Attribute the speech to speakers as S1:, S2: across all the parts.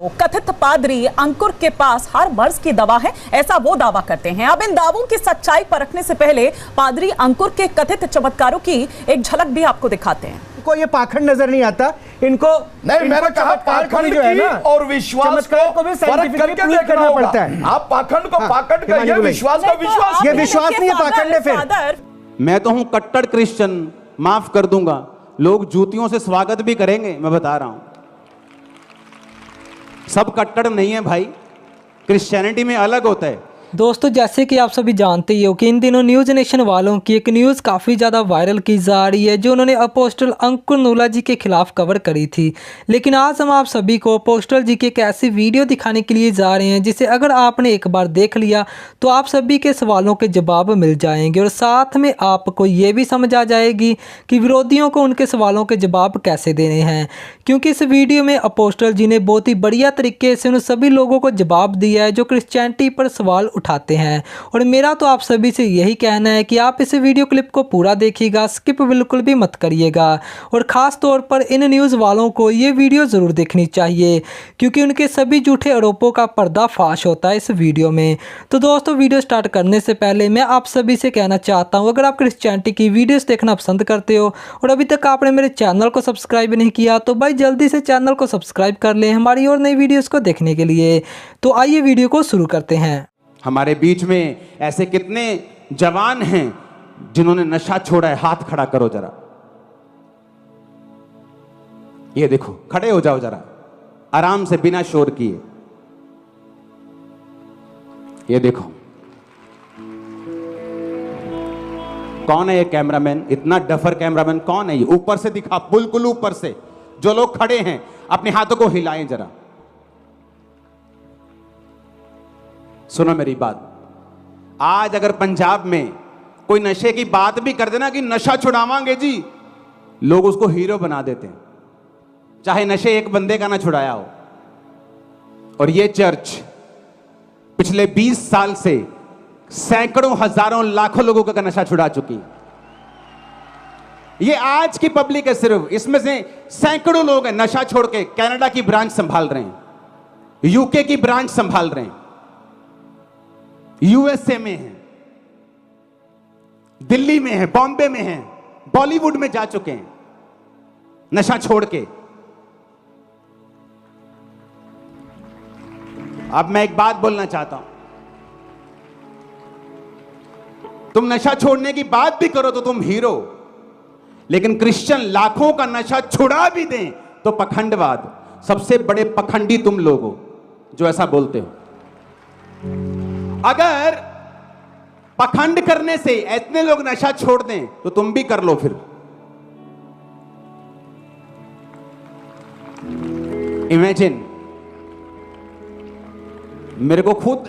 S1: कथित पादरी अंकुर के पास हर मर्ज की दवा है, ऐसा वो दावा करते हैं। अब इन दावों की सच्चाई परखने से पहले पादरी अंकुर के कथित चमत्कारों की एक झलक भी आपको दिखाते हैं।
S2: इनको ये पाखंड नजर नहीं आता, इनको
S3: नहीं, मैंने कहा पाखंड
S2: जो है ना
S3: और विश्वास को भी फर्क करके देखना पड़ता है। आप पाखंड को पाखंड कहिए, विश्वास को विश्वास।
S2: ये विश्वास नहीं है, पाखंड है। फिर
S4: मैं तो हूं कट्टर क्रिश्चियन, माफ कर दूंगा, लोग जूतियों से स्वागत भी करेंगे, मैं बता रहा हूं। सब कट्टर नहीं है भाई, क्रिश्चियनिटी में अलग होता है।
S5: दोस्तों, जैसे कि आप सभी जानते ही हो कि इन दिनों न्यूज़ नेशन वालों की एक न्यूज़ काफ़ी ज़्यादा वायरल की जा रही है, जो उन्होंने अपोस्टल अंकुर नूला जी के खिलाफ कवर करी थी। लेकिन आज हम आप सभी को अपोस्टल जी की एक ऐसी वीडियो दिखाने के लिए जा रहे हैं जिसे अगर आपने एक बार देख लिया तो आप सभी के सवालों के जवाब मिल जाएंगे, और साथ में आपको ये भी समझ आ जाएगी कि विरोधियों को उनके सवालों के जवाब कैसे देने हैं। क्योंकि इस वीडियो में अपोस्टल जी ने बहुत ही बढ़िया तरीके से उन सभी लोगों को जवाब दिया है जो क्रिश्चियनिटी पर सवाल उठाते हैं। और मेरा तो आप सभी से यही कहना है कि आप इस वीडियो क्लिप को पूरा देखिएगा, स्किप बिल्कुल भी मत करिएगा। और ख़ास तौर पर इन न्यूज़ वालों को ये वीडियो ज़रूर देखनी चाहिए, क्योंकि उनके सभी झूठे आरोपों का पर्दाफाश होता है इस वीडियो में। तो दोस्तों, वीडियो स्टार्ट करने से पहले मैं आप सभी से कहना चाहता हूँ, अगर आप क्रिश्चियनिटी की वीडियोज़ देखना पसंद करते हो और अभी तक आपने मेरे चैनल को सब्सक्राइब नहीं किया तो भाई जल्दी से चैनल को सब्सक्राइब कर लें हमारी और नई वीडियोज़ को देखने के लिए। तो आइए वीडियो को शुरू करते हैं।
S4: हमारे बीच में ऐसे कितने जवान हैं जिन्होंने नशा छोड़ा है? हाथ खड़ा करो जरा। ये देखो, खड़े हो जाओ जरा, आराम से, बिना शोर किए। ये देखो, कौन है ये कैमरामैन? इतना डफर कैमरामैन कौन है ये? ऊपर से दिखा, बिल्कुल ऊपर से। जो लोग खड़े हैं अपने हाथों को हिलाएं जरा। सुनो मेरी बात, आज अगर पंजाब में कोई नशे की बात भी कर देना कि नशा छुड़ावांगे जी, लोग उसको हीरो बना देते हैं, चाहे नशे एक बंदे का ना छुड़ाया हो। और ये चर्च पिछले 20 साल से सैकड़ों, हजारों, लाखों लोगों का नशा छुड़ा चुकी। ये आज की पब्लिक है सिर्फ, इसमें से सैकड़ों लोग हैं नशा छोड़ के कनाडा की ब्रांच संभाल रहे हैं, यूके की ब्रांच संभाल रहे हैं, यूएसए में हैं, दिल्ली में हैं, बॉम्बे में हैं, बॉलीवुड में जा चुके हैं नशा छोड़ के। अब मैं एक बात बोलना चाहता हूं, तुम नशा छोड़ने की बात भी करो तो तुम हीरो, लेकिन क्रिश्चियन लाखों का नशा छुड़ा भी दें तो पखंडवाद। सबसे बड़े पखंडी तुम लोग हो जो ऐसा बोलते हो। अगर पखंड करने से इतने लोग नशा छोड़ दें तो तुम भी कर लो फिर। इमेजिन, मेरे को खुद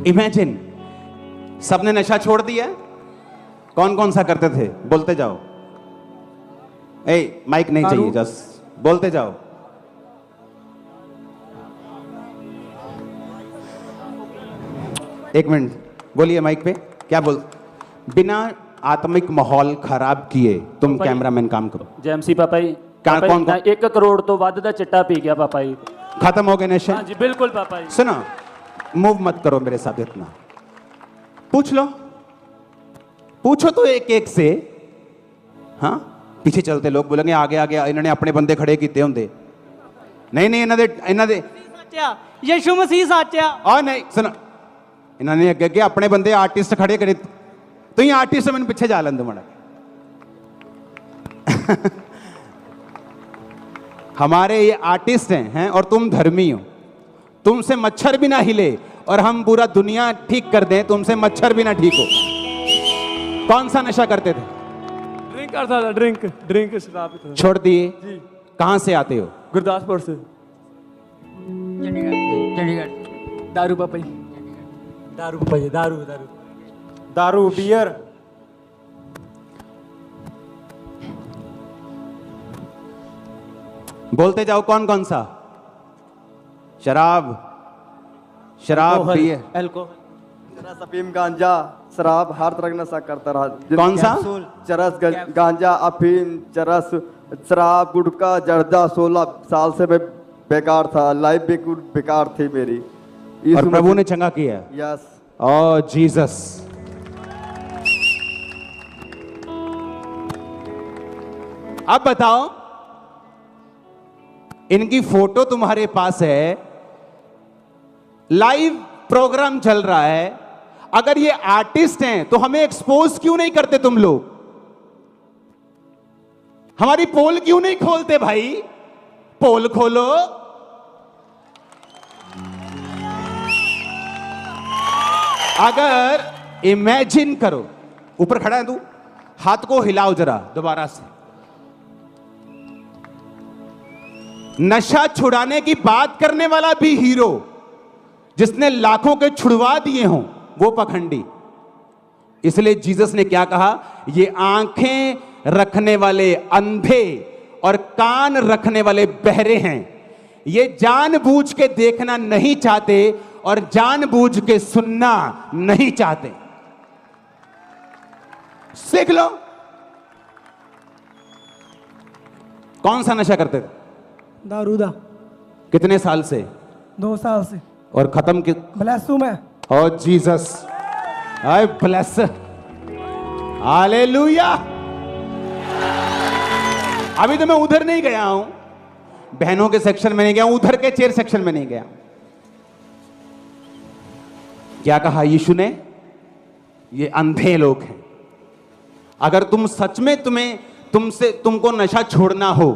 S4: इमेजिन, सबने नशा छोड़ दिया। कौन कौन सा करते थे? बोलते जाओ। माइक नहीं चाहिए, जस्ट बोलते जाओ। एक मिनट बोलिए माइक पे, क्या बोल? बिना आत्मिक माहौल खराब किए तुम कैमरामैन काम करो।
S6: जेएमसी पापा जी,
S4: कौन
S6: 1 करोड़ तो ਵੱਧ ਦਾ चिट्टा पी गया पापा जी।
S4: खत्म हो गए नशे?
S6: हाँ जी बिल्कुल पापा जी।
S4: सुनो, मूव मत करो मेरे साथ इतना, पूछ लो, पूछो तो एक एक से। हाँ, पीछे चलते लोग बोलेंगे आगे आगे इन्होंने अपने बंदे खड़े किए होंगे। नहीं नहीं, इन्हों दे
S7: यीशु मसीह सच आ।
S4: और नहीं, सुनो, इन्होंने अगे अगे अपने बंदे आर्टिस्ट खड़े करे। तो ये आर्टिस्ट मैंने पीछे जा लेंदे माड़ा। हमारे ये आर्टिस्ट हैं और तुम धर्मी हो। तुमसे मच्छर भी ना हिले और हम पूरा दुनिया ठीक कर दें, तुमसे मच्छर भी ना ठीक हो। कौन सा नशा करते थे?
S7: ड्रिंक करता था, ड्रिंक शराब
S4: छोड़ दिए? कहां से आते हो?
S7: गुरदासपुर से। चंडीगढ़। दारू पापा जी, दारू पापा जी, दारू दारू
S4: दारू, बियर। बोलते जाओ, कौन कौन सा? शराब, शराब, बियर,
S7: अल्कोहल,
S8: अफीम, गांजा, शराब, हर तरह का नशा करता रहा।
S4: कौन सा?
S8: चरस, गांजा, अफीम, चरस, शराब गुटखा जर्दा 16 साल से मैं बेकार था, लाइफ भी बेकार थी मेरी।
S4: और प्रभु ने चंगा किया।
S8: यस।
S4: ओह जीसस। अब बताओ, इनकी फोटो तुम्हारे पास है, लाइव प्रोग्राम चल रहा है। अगर ये आर्टिस्ट हैं तो हमें एक्सपोज क्यों नहीं करते तुम लोग? हमारी पोल क्यों नहीं खोलते भाई? पोल खोलो। अगर इमेजिन करो, ऊपर खड़ा है तू, हाथ को हिलाओ जरा दोबारा से। नशा छुड़ाने की बात करने वाला भी हीरो, जिसने लाखों के छुड़वा दिए हों, वो पखंडी। इसलिए जीसस ने क्या कहा? ये आंखें रखने वाले अंधे और कान रखने वाले बहरे हैं। ये जानबूझ के देखना नहीं चाहते और जानबूझ के सुनना नहीं चाहते। सीख लो। कौन सा नशा करते थे?
S9: दारूदा।
S4: कितने साल से?
S9: 2 साल से।
S4: और खत्म कि
S9: ब्लेस हूं मैं।
S4: ओ जीसस, आई ब्लेस, हालेलुया। अभी तो मैं उधर नहीं गया हूं, बहनों के सेक्शन में नहीं गया हूं, उधर के चेयर सेक्शन में नहीं गया। क्या कहा यीशु ने? ये अंधे लोग हैं। अगर तुम सच में तुमको नशा छोड़ना हो,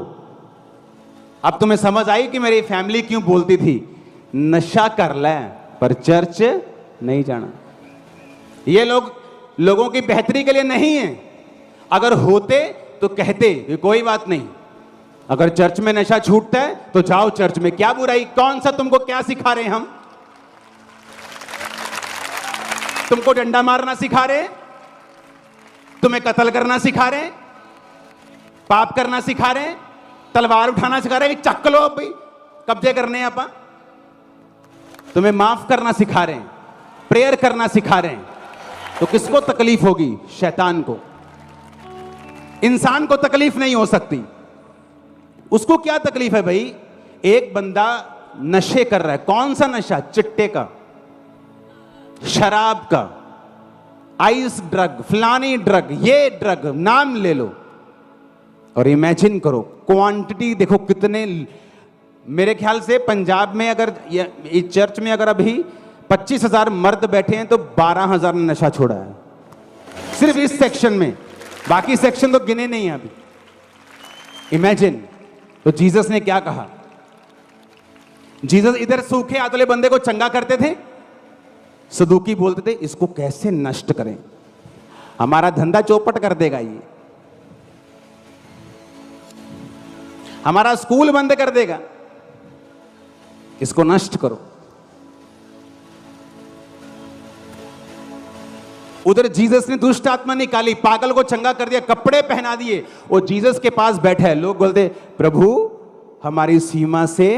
S4: अब तुम्हें समझ आई कि मेरी फैमिली क्यों बोलती थी नशा कर ले पर चर्च नहीं जाना। ये लोगों की बेहतरी के लिए नहीं है। अगर होते तो कहते कि कोई बात नहीं, अगर चर्च में नशा छूटता है तो जाओ चर्च में, क्या बुराई? कौन सा तुमको क्या सिखा रहे हैं हम? तुमको डंडा मारना सिखा रहे? तुम्हें कत्ल करना सिखा रहे? पाप करना सिखा रहे? तलवार उठाना सिखा रहे? चक लो भाई, कब्जे करने हैं आपा। तुम्हें माफ करना सिखा रहे हैं, प्रेयर करना सिखा रहे हैं, तो किसको तकलीफ होगी? शैतान को। इंसान को तकलीफ नहीं हो सकती। उसको क्या तकलीफ है भाई? एक बंदा नशे कर रहा है। कौन सा नशा? चिट्टे का, शराब का, आइस ड्रग, फलानी ड्रग, ये ड्रग, नाम ले लो। और इमेजिन करो क्वांटिटी देखो कितने। मेरे ख्याल से पंजाब में अगर इस चर्च में अगर अभी 25,000 मर्द बैठे हैं तो 12,000 ने नशा छोड़ा है सिर्फ इस सेक्शन में। बाकी सेक्शन तो गिने नहीं है अभी। इमेजिन। तो जीसस ने क्या कहा? जीसस इधर सूखे हाथ वाले बंदे को चंगा करते थे, सदूकी बोलते थे इसको कैसे नष्ट करें, हमारा धंधा चौपट कर देगा, ये हमारा स्कूल बंद कर देगा, इसको नष्ट करो। उधर जीसस ने दुष्ट आत्मा निकाली, पागल को चंगा कर दिया, कपड़े पहना दिए। वो जीसस के पास बैठा है, लोग बोलते प्रभु हमारी सीमा से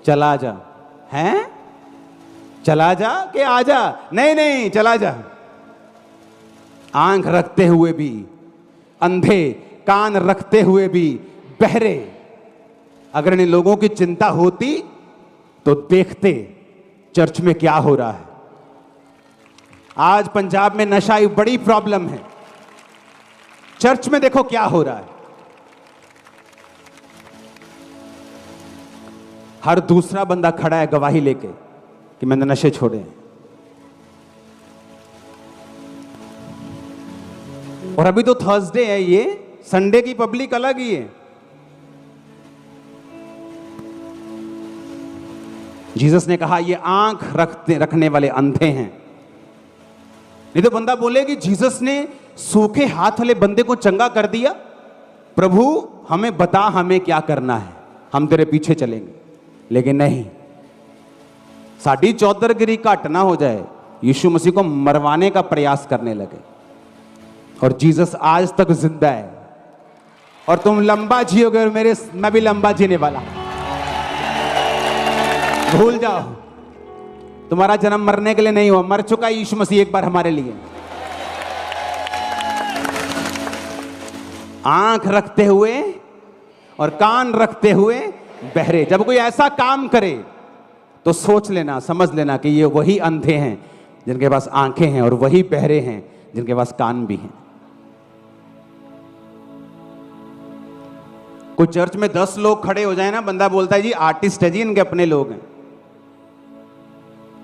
S4: चला जा। हैं? चला जा कि आ जा? नहीं नहीं, चला जा। आंख रखते हुए भी अंधे, कान रखते हुए भी बहरे। अगर इन लोगों की चिंता होती तो देखते चर्च में क्या हो रहा है। आज पंजाब में नशा एक बड़ी प्रॉब्लम है। चर्च में देखो क्या हो रहा है। हर दूसरा बंदा खड़ा है गवाही लेके कि मैंने नशे छोड़े हैं। और अभी तो थर्सडे है, ये संडे की पब्लिक अलग ही है। जीसस ने कहा ये आंख रखने वाले अंधे हैं। नहीं तो बंदा बोले कि जीसस ने सूखे हाथ वाले बंदे को चंगा कर दिया, प्रभु हमें बता हमें क्या करना है, हम तेरे पीछे चलेंगे। लेकिन नहीं, साड़ी चौधरगिरी घट ना हो जाए, यीशु मसीह को मरवाने का प्रयास करने लगे। और जीसस आज तक जिंदा है। और तुम लंबा जियोगे और मैं भी लंबा जीने वाला हूं। भूल जाओ, तुम्हारा जन्म मरने के लिए नहीं हुआ, मर चुका यीशु मसीह एक बार हमारे लिए। आंख रखते हुए और कान रखते हुए बहरे। जब कोई ऐसा काम करे तो सोच लेना, समझ लेना कि ये वही अंधे हैं जिनके पास आंखें हैं और वही बहरे हैं जिनके पास कान भी हैं। कोई चर्च में 10 लोग खड़े हो जाए ना, बंदा बोलता है जी आर्टिस्ट है जी, इनके अपने लोग हैं।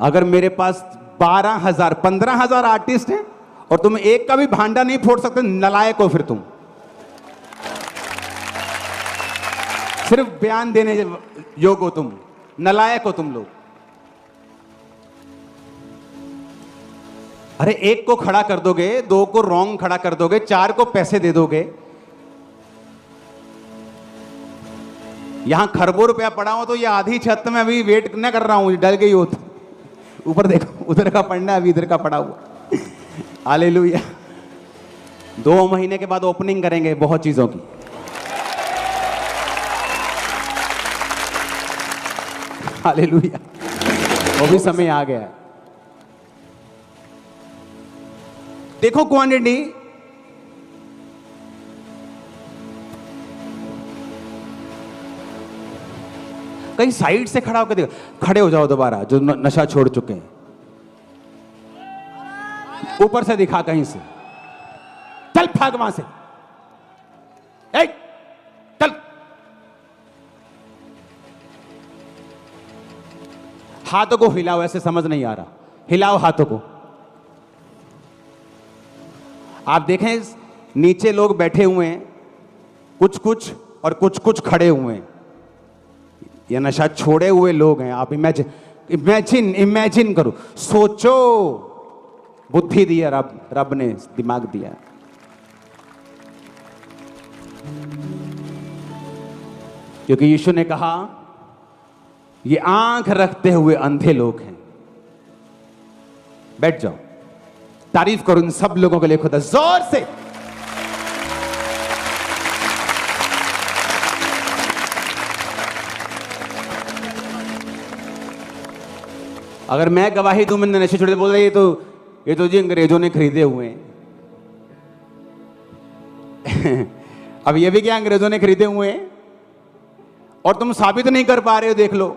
S4: अगर मेरे पास 12,000 15,000 आर्टिस्ट हैं और तुम एक का भी भांडा नहीं फोड़ सकते, नलायक हो फिर तुम। सिर्फ बयान देने योग्य हो तुम, नलायक हो तुम लोग। अरे एक को खड़ा कर दोगे, 2 को रॉन्ग खड़ा कर दोगे, 4 को पैसे दे दोगे। यहां खरबों रुपया पड़ा हो तो ये आधी छत में अभी वेट न कर रहा हूं, डल गई हो। ऊपर देखो, उधर का पढ़ना है, अभी इधर का पड़ा हुआ। हालेलुया। 2 महीने के बाद ओपनिंग करेंगे बहुत चीजों की। हालेलुया। वो भी समय आ गया। देखो क्वांटिटी, कहीं साइड से खड़ा होकर देखो। खड़े हो जाओ दोबारा जो नशा छोड़ चुके हैं। ऊपर से दिखा कहीं से, चल भाग वहां से, चल। हाथों को हिलाओ, ऐसे समझ नहीं आ रहा, हिलाओ हाथों को। आप देखें नीचे लोग बैठे हुए हैं, कुछ कुछ और कुछ कुछ खड़े हुए हैं। ये नशा छोड़े हुए लोग हैं। आप इमेजिन करो, सोचो। बुद्धि दी है रब ने, दिमाग दिया। क्योंकि यीशु ने कहा ये आंख रखते हुए अंधे लोग हैं। बैठ जाओ, तारीफ करो इन सब लोगों के लिए खुदा, जोर से। अगर मैं गवाही दूं, मैंने नशे छोड़े, बोल रहे ये तो जी अंग्रेजों ने खरीदे हुए हैं। अब ये भी क्या अंग्रेजों ने खरीदे हुए हैं और तुम साबित नहीं कर पा रहे हो? देख लो।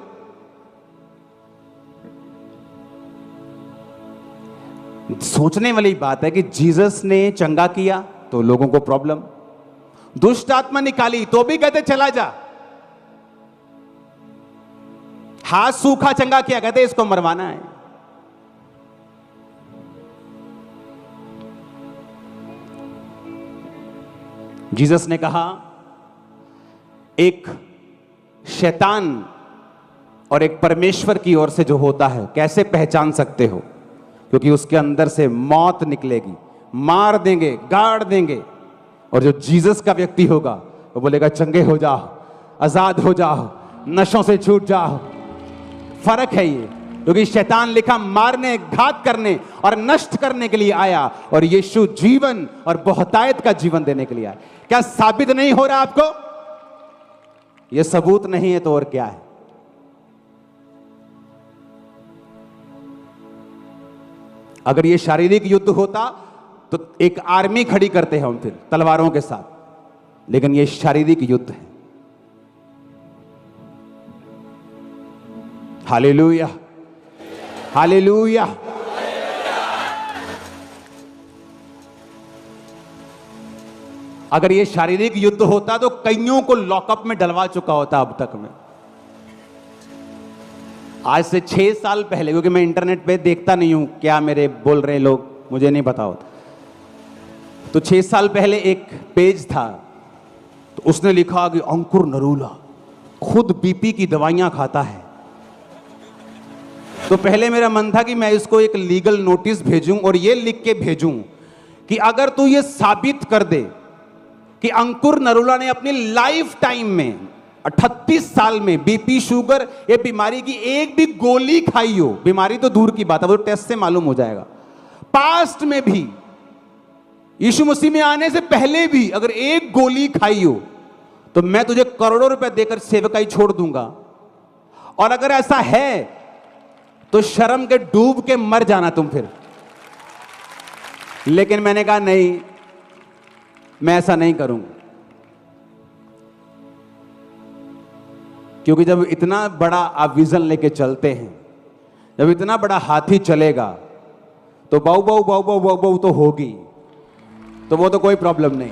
S4: सोचने वाली बात है कि जीसस ने चंगा किया तो लोगों को प्रॉब्लम, दुष्ट आत्मा निकाली तो भी कहते चला जा, हाथ सूखा चंगा किया कहते इसको मरवाना है। जीसस ने कहा एक शैतान और एक परमेश्वर की ओर से जो होता है कैसे पहचान सकते हो? क्योंकि उसके अंदर से मौत निकलेगी, मार देंगे, गाड़ देंगे। और जो जीसस का व्यक्ति होगा वो बोलेगा चंगे हो जाओ, आजाद हो जाओ, नशों से छूट जाओ। फर्क है ये, क्योंकि शैतान लिखा मारने, घात करने और नष्ट करने के लिए आया, और यीशु जीवन और बहुतायत का जीवन देने के लिए आया। क्या साबित नहीं हो रहा आपको? ये सबूत नहीं है तो और क्या है? अगर ये शारीरिक युद्ध होता तो एक आर्मी खड़ी करते हैं हम फिर तलवारों के साथ, लेकिन ये शारीरिक युद्ध है। Hallelujah, hallelujah. अगर ये शारीरिक युद्ध होता तो कईयों को लॉकअप में डलवा चुका होता अब तक में। आज से 6 साल पहले, क्योंकि मैं इंटरनेट पे देखता नहीं हूं क्या मेरे बोल रहे लोग, मुझे नहीं पता होता, तो 6 साल पहले एक पेज था, तो उसने लिखा कि अंकुर नरूला खुद बीपी की दवाइयां खाता है। तो पहले मेरा मन था कि मैं इसको एक लीगल नोटिस भेजूं और ये लिख के भेजूं कि अगर तू ये साबित कर दे कि अंकुर नरूला ने अपनी लाइफ टाइम में 38 साल में बीपी, शुगर, ये बीमारी की एक भी गोली खाई हो, बीमारी तो दूर की बात है, वो टेस्ट से मालूम हो जाएगा, पास्ट में भी, यीशु मसीह में आने से पहले भी अगर एक गोली खाई हो, तो मैं तुझे करोड़ों रुपए देकर सेवकाई छोड़ दूंगा। और अगर ऐसा है तो शर्म के डूब के मर जाना तुम फिर। लेकिन मैंने कहा नहीं, मैं ऐसा नहीं करूंगा। क्योंकि जब इतना बड़ा आप विजन लेके चलते हैं, जब इतना बड़ा हाथी चलेगा तो बाऊ बाऊ बाऊ बाऊ बाऊ बाऊ तो होगी, तो वो तो कोई प्रॉब्लम नहीं।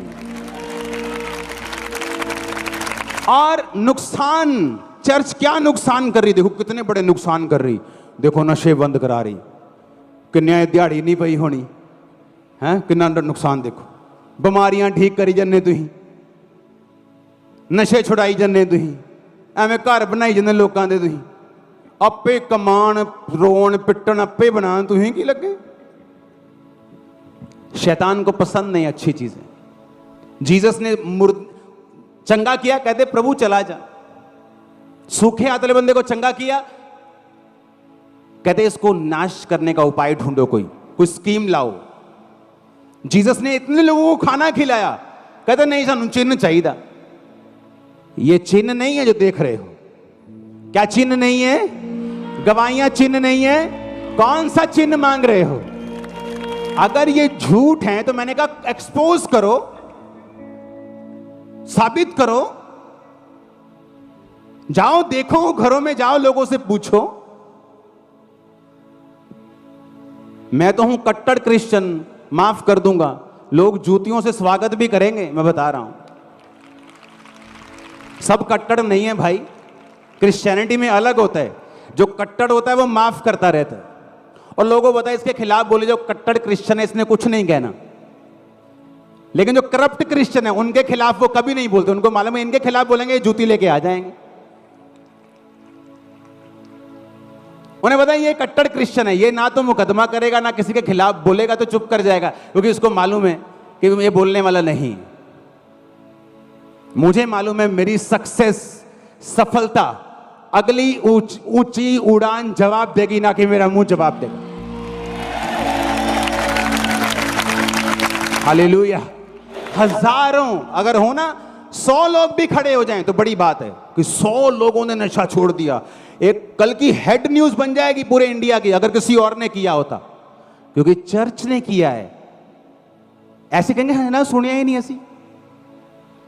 S4: और नुकसान, चर्च क्या नुकसान कर रही, देखो कितने बड़े नुकसान कर रही। देखो नशे बंद करा रही, किन्या दिहाड़ी नहीं पई होनी है, किन्ना नुकसान देखो। बीमारियां ठीक करी जन्ने तुही, नशे छुड़ाई जन्ने तुही, एवें घर बनाई जन्ने लोगों दे तुही, आपे कमान रोन पिटन आपे बना तुही की लगे। शैतान को पसंद नहीं अच्छी चीजें। जीसस ने चंगा किया, कहते प्रभु चला जा। सूखे आतले बंदे को चंगा किया, कहते इसको नाश करने का उपाय ढूंढो, कोई स्कीम लाओ। जीसस ने इतने लोगों को खाना खिलाया, कहते नहीं सानू चिन्ह चाहिए। ये चिन्ह नहीं है जो देख रहे हो। क्या चिन्ह नहीं है? गवाहियां चिन्ह नहीं है। कौन सा चिन्ह मांग रहे हो? अगर ये झूठ है तो मैंने कहा एक्सपोज करो, साबित करो। जाओ देखो, घरों में जाओ, लोगों से पूछो। मैं तो हूं कट्टर क्रिश्चियन, माफ कर दूंगा, लोग जूतियों से स्वागत भी करेंगे, मैं बता रहा हूं। सब कट्टर नहीं है भाई, क्रिश्चियनिटी में अलग होता है। जो कट्टर होता है वो माफ करता रहता है, और लोगों को बताया इसके खिलाफ बोले जो कट्टर क्रिश्चियन है इसने कुछ नहीं कहना। लेकिन जो करप्ट क्रिश्चियन है उनके खिलाफ वो कभी नहीं बोलते, उनको मालूम है इनके खिलाफ बोलेंगे जूती लेके आ जाएंगे। उन्हें बताया ये कट्टर क्रिश्चियन है, ये ना तो मुकदमा करेगा ना किसी के खिलाफ बोलेगा, तो चुप कर जाएगा, क्योंकि उसको मालूम है कि ये बोलने वाला नहीं। मुझे मालूम है मेरी सक्सेस, सफलता अगली ऊंची उड़ान जवाब देगी, ना कि मेरा मुंह जवाब देगा। हालेलुया। हजारों अगर हो ना, 100 लोग भी खड़े हो जाएं तो बड़ी बात है कि 100 लोगों ने नशा छोड़ दिया। एक कल की हेड न्यूज बन जाएगी पूरे इंडिया की, अगर किसी और ने किया होता, क्योंकि चर्च ने किया है। ऐसे कहेंगे है ना, सुनिया ही नहीं, ऐसी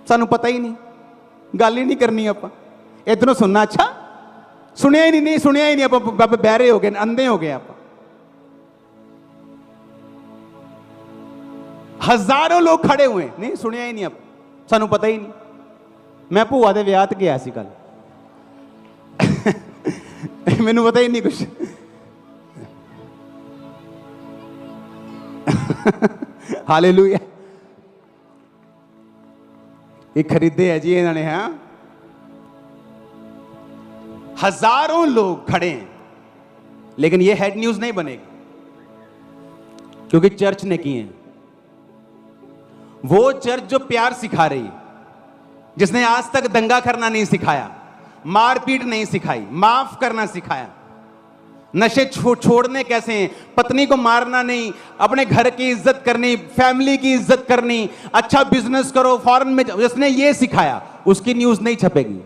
S4: सानू पता ही नहीं, गल ही नहीं करनी। आप इधरों सुनना, अच्छा सुनिया ही नहीं, सुनिया ही नहीं, आप बहरे हो गए, अंधे हो गए। आप हजारों लोग खड़े हुए, नहीं सुनिया ही नहीं, आप सानू पता ही नहीं। मैं भूआ दे विआह ते गया सी कल, मैनू पता ही नहीं कुछ। हालेलुया। ये खरीदे है जी इन्होंने, हाँ। हजारों लोग खड़े हैं, लेकिन ये हेड न्यूज नहीं बनेगी, क्योंकि चर्च ने किए हैं। वो चर्च जो प्यार सिखा रही है, जिसने आज तक दंगा करना नहीं सिखाया, मारपीट नहीं सिखाई, माफ करना सिखाया, नशे छोड़ने कैसे हैं, पत्नी को मारना नहीं, अपने घर की इज्जत करनी, फैमिली की इज्जत करनी, अच्छा बिजनेस करो, फॉरेन में, जिसने ये सिखाया, उसकी न्यूज नहीं छपेगी।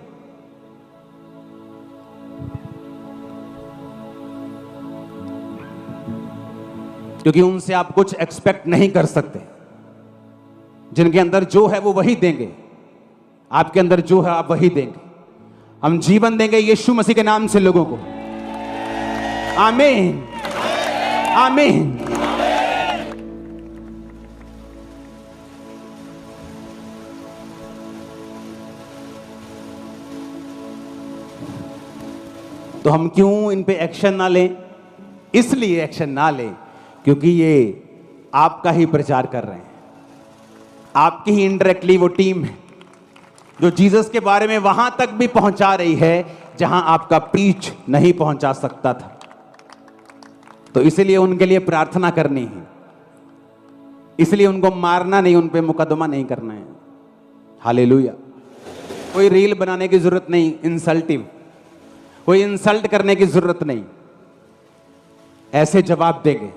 S4: क्योंकि उनसे आप कुछ एक्सपेक्ट नहीं कर सकते। जिनके अंदर जो है वो वही देंगे, आपके अंदर जो है आप वही देंगे। हम जीवन देंगे यीशु मसीह के नाम से लोगों को। आमीन, आमीन। तो हम क्यों इन पे एक्शन ना लें? इसलिए एक्शन ना लें क्योंकि ये आपका ही प्रचार कर रहे हैं, आपकी ही इनडायरेक्टली वो टीम है जो जीसस के बारे में वहां तक भी पहुंचा रही है जहां आपका पीछ नहीं पहुंचा सकता था। तो इसलिए उनके लिए प्रार्थना करनी है, इसलिए उनको मारना नहीं, उन पे मुकदमा नहीं करना है। हालेलुया। कोई रील बनाने की जरूरत नहीं, इंसल्टिव, कोई इंसल्ट करने की जरूरत नहीं। ऐसे जवाब देंगे।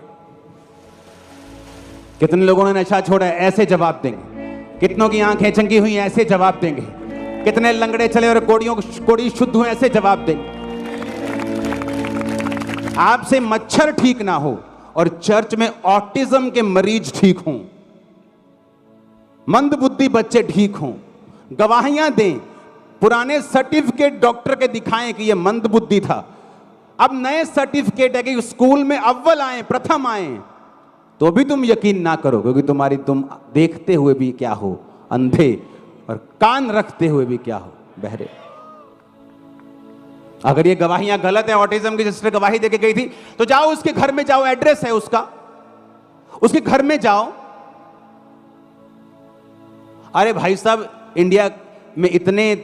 S4: कितने लोगों ने नशा छोड़ा है, ऐसे जवाब देंगे। कितनों की आंखें चंगी हुई, ऐसे जवाब देंगे। कितने लंगड़े चले और कोड़ी शुद्ध हुए, ऐसे जवाब देंगे। आपसे मच्छर ठीक ना हो और चर्च में ऑटिज्म के मरीज ठीक हों, मंदबुद्धि बच्चे ठीक हों, गवाहियां दें, पुराने सर्टिफिकेट डॉक्टर के दिखाएं कि ये मंदबुद्धि था। अब नए सर्टिफिकेट है कि स्कूल में अव्वल आए, प्रथम आए, तो भी तुम यकीन ना करो, क्योंकि तुम देखते हुए भी क्या हो, अंधे, और कान रखते हुए भी क्या हो, बहरे। अगर ये गवाहियां गलत है, ऑटिज्म की सिस्टर गवाही देके गई थी, तो जाओ उसके घर में जाओ, एड्रेस है उसका, उसके घर में जाओ। अरे भाई साहब, इंडिया में इतने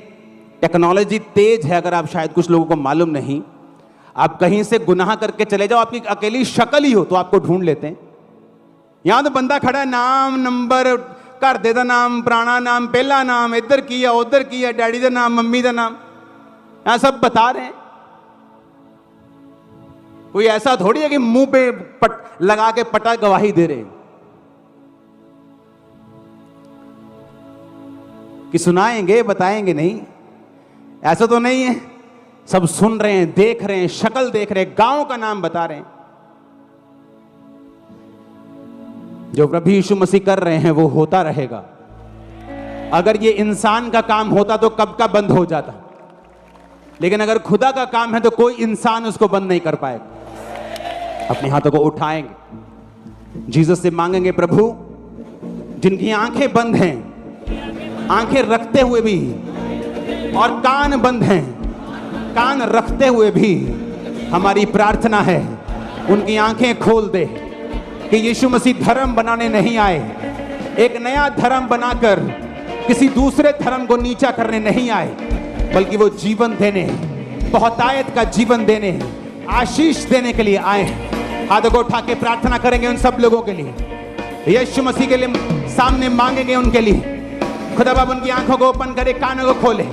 S4: टेक्नोलॉजी तेज है, अगर आप शायद कुछ लोगों को मालूम नहीं, आप कहीं से गुनाह करके चले जाओ, आपकी अकेली शक्ल ही हो तो आपको ढूंढ लेते हैं। यहां तो बंदा खड़ा है, नाम, नंबर, घर दे दा नाम, पुराना नाम, पहला नाम, इधर किया, उधर किया, डैडी का नाम, मम्मी का नाम, यहां सब बता रहे हैं। कोई ऐसा थोड़ी है कि मुंह पे लगा के पटा गवाही दे रहे कि सुनाएंगे, बताएंगे नहीं, ऐसा तो नहीं है। सब सुन रहे हैं, देख रहे हैं, शक्ल देख रहे हैं, गांव का नाम बता रहे हैं। जो प्रभु यीशु मसीह कर रहे हैं वो होता रहेगा। अगर ये इंसान का काम होता तो कब का बंद हो जाता, लेकिन अगर खुदा का काम है तो कोई इंसान उसको बंद नहीं कर पाएगा। अपने हाथों को उठाएंगे, जीसस से मांगेंगे, प्रभु जिनकी आंखें बंद हैं, आंखें रखते हुए भी, और कान बंद हैं, कान रखते हुए भी, हमारी प्रार्थना है उनकी आंखें खोल दे कि यीशु मसीह धर्म बनाने नहीं आए, एक नया धर्म बनाकर किसी दूसरे धर्म को नीचा करने नहीं आए, बल्कि वो जीवन देने, बहुतायत का जीवन देने, आशीष देने के लिए आए। हाथों को उठा के प्रार्थना करेंगे उन सब लोगों के लिए, यीशु मसीह के लिए सामने मांगेंगे उनके लिए। खुदा बाब उनकी आंखों को ओपन करे, कानों को खोले।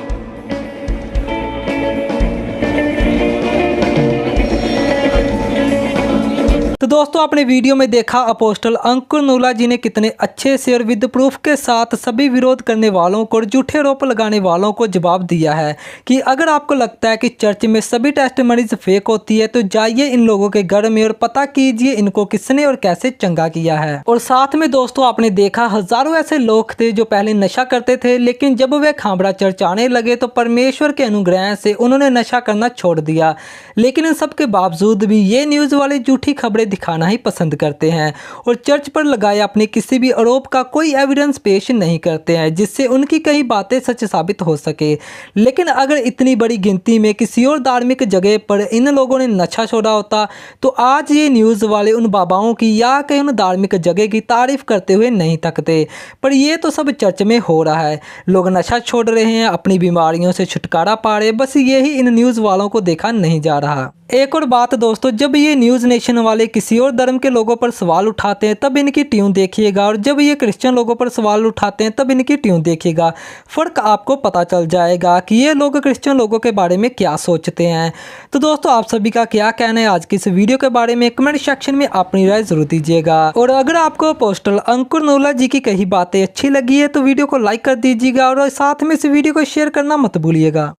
S5: तो दोस्तों, आपने वीडियो में देखा अपोस्टल अंकुर नूला जी ने कितने अच्छे से और विद प्रूफ के साथ सभी विरोध करने वालों को और झूठे आरोप लगाने वालों को जवाब दिया है कि अगर आपको लगता है कि चर्च में सभी टेस्टिमनीज फेक होती है तो जाइए इन लोगों के घर में और पता कीजिए इनको किसने और कैसे चंगा किया है। और साथ में दोस्तों, आपने देखा हजारों ऐसे लोग थे जो पहले नशा करते थे, लेकिन जब वे खांबड़ा चर्च आने लगे तो परमेश्वर के अनुग्रह से उन्होंने नशा करना छोड़ दिया। लेकिन इन सब के बावजूद भी ये न्यूज़ वाले झूठी खबरें दिखाना ही पसंद करते हैं और चर्च पर लगाए अपने किसी भी आरोप का कोई एविडेंस पेश नहीं करते हैं जिससे उनकी कई बातें सच साबित हो सके। लेकिन अगर इतनी बड़ी गिनती में किसी और धार्मिक जगह पर इन लोगों ने नशा छोड़ा होता तो आज ये न्यूज़ वाले उन बाबाओं की या कहीं उन धार्मिक जगह की तारीफ करते हुए नहीं थकते। पर ये तो सब चर्च में हो रहा है, लोग नशा छोड़ रहे हैं, अपनी बीमारियों से छुटकारा पा रहे, बस यही इन न्यूज़ वालों को देखा नहीं जा रहा। एक और बात दोस्तों, जब ये न्यूज़ नेशन वाले किसी और धर्म के लोगों पर सवाल उठाते हैं तब इनकी ट्यून देखिएगा, और जब ये क्रिश्चियन लोगों पर सवाल उठाते हैं तब इनकी ट्यून देखिएगा। फ़र्क आपको पता चल जाएगा कि ये लोग क्रिश्चियन लोगों के बारे में क्या सोचते हैं। तो दोस्तों, आप सभी का क्या कहना है आज की इस वीडियो के बारे में, कमेंट सेक्शन में अपनी राय जरूर दीजिएगा। और अगर आपको अपोस्टल अंकुर नूला जी की कही बातें अच्छी लगी है तो वीडियो को लाइक कर दीजिएगा और साथ में इस वीडियो को शेयर करना मत भूलिएगा।